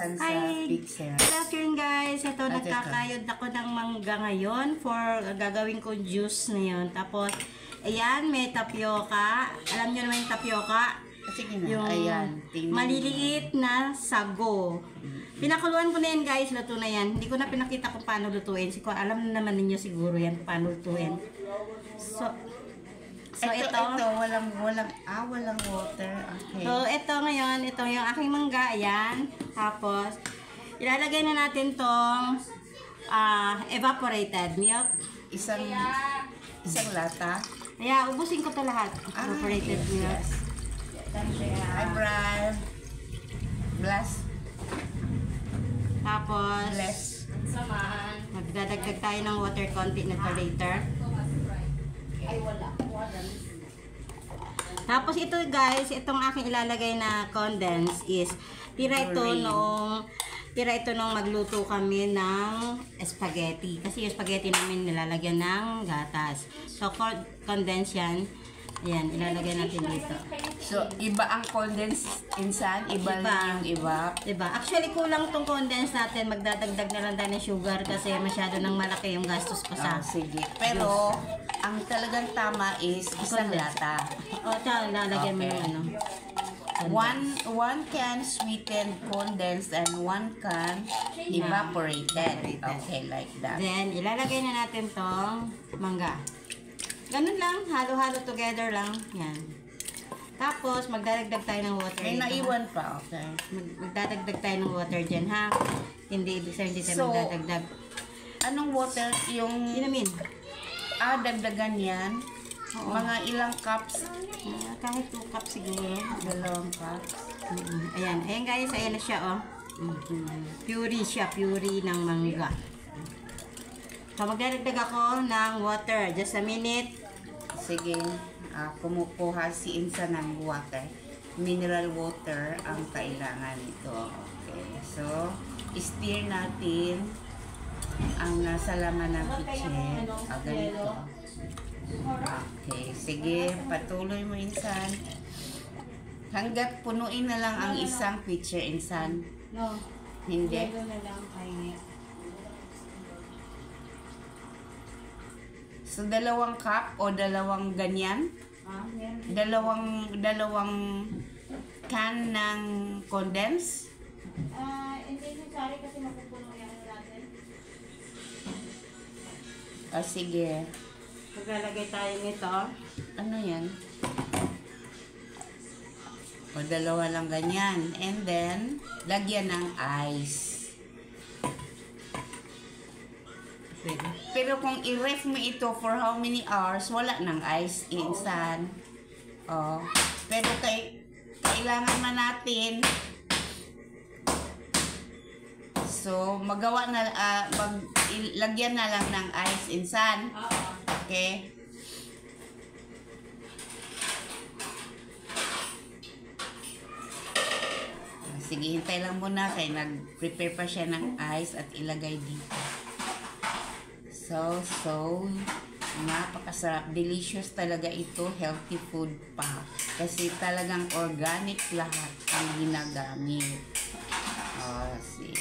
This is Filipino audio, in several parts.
Buksan sa Hi! pixel. Good afternoon guys. Ito, nagkakayod ako ng mangga ngayon for gagawin kong juice na yun. Tapos, ayan, may tapioca. Alam nyo naman yung tapioca? Sige na, Yung ayan. maliliit na sago. Pinakuluan ko na yan guys, luto na yan. Hindi ko na pinakita kung paano lutuin. Alam na naman ninyo siguro yan paano lutuin. So ito walang water. Okay. So, ito ngayon, ito yung aking mangga, ayan. Tapos, ilalagay na natin tong evaporated milk. Isang lata. Ayan, ubusin ko to lahat. Evaporated milk. I bribe. Bless. Tapos, Bless. magdadagdag tayo ng water konti na to later. Ay, wala. Tapos ito guys, itong aking ilalagay na condense is tira ito nung magluto kami ng spaghetti. Kasi yung spaghetti namin nilalagyan ng gatas. So condense yan. Ayan, ilalagay natin dito. So, iba ang condense insan, iba lang yung iba. Diba? Actually, kulang tong condense natin. Magdadagdag na lang tayo ng sugar kasi masyado nang malaki yung gastos ko sa sige. Pero, ang talagang tama is isang lata. O, lalagyan mo yung ano. One can sweetened condensed and one can evaporated. Okay, like that. Then, ilalagay na natin tong mangga. Ganun lang, halo-halo together lang. Yan. Tapos, magdadagdag tayo ng water. May naiwan pa, okay. Magdadagdag tayo ng water dyan, ha? Hindi, ibig sabihin, hindi tayo magdadagdag. Anong water? Yung... Inamin. Dagdagan yan. Oo. Mga ilang cups? Kahit 2 cups siguro. 2 cups. Ayan. Ayan guys, ayan na siya, oh. Puree siya, puree ng mangga. So, magdadagdag ako ng water. Just a minute. Sige. Kumukuha si Insa ng water. Mineral water ang kailangan nito. Okay. So, stir natin ang nasa laman ng kitchen. Ganito. Okay. Sige. Patuloy mo, Insan. Hanggat punuin na lang ang isang pitcher, Insan. No. Hindi. na lang kay... So, 2 cup o 2 ganyan? Dalawang can ng condense? Hindi sorry kasi mapupuno yan natin. Sige. Maglalagay tayo nito. Ano yan? O 2 lang ganyan. And then, lagyan ng ice. Pero kung i-ref mo ito for how many hours, wala ng ice, Insan. Pero kailangan man natin. So, magawa na, lagyan na lang ng ice, Insan. Okay? Sige, hintay lang muna kaya nag-prepare pa siya ng ice at ilagay dito. So, napakasarap. Delicious talaga ito. Healthy food pa. Kasi talagang organic lahat ang ginagamit. See.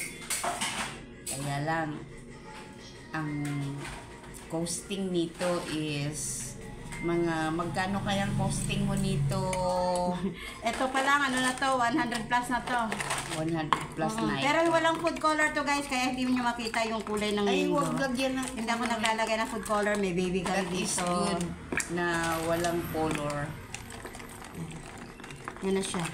Kaya lang, ang costing nito is magkano kayang costing mo nito? Ito pa lang, ano na to, 100 plus na to. 100 plus na. Pero walang food color to guys, kaya hindi nyo makita yung kulay ng Ay, mango. huwag lagyan ng... Hindi ako naglalagay ng food color, may baby That color is dito. good na walang color. Yan na siya.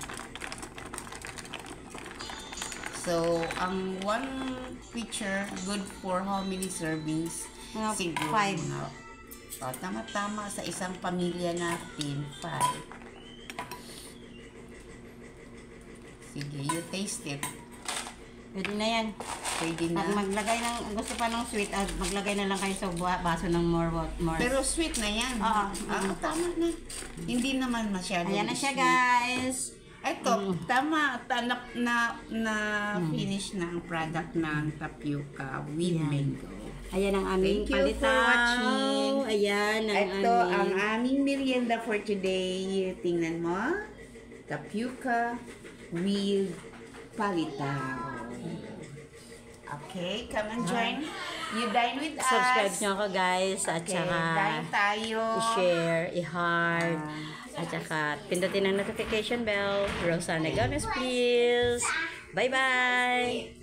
So, ang one pitcher, good for how many servings? Siguro 5. Tama-tama sa isang pamilya natin, 5. Sige, you taste it. Pwede na yan. Pwede na. Pag maglagay ng, gusto pa ng sweet, maglagay na lang kayo sa baso ng more. Pero sweet na yan. Tama na. Hindi naman masyado. Ayan na siya sweet. guys. Ito, tama. Na finish na ang product ng tapioca with mango. Ayan ang aming Thank you for watching. Ayan ang Ito ang aming merienda for today. Tingnan mo. Tapioca with palitaw. Okay, come and join. You dine with us. Subscribe nyo ako guys. At Okay, saka dine tayo. i-share, i-heart. At saka pindutin ang notification bell. Rosana Gomez, please. Bye-bye!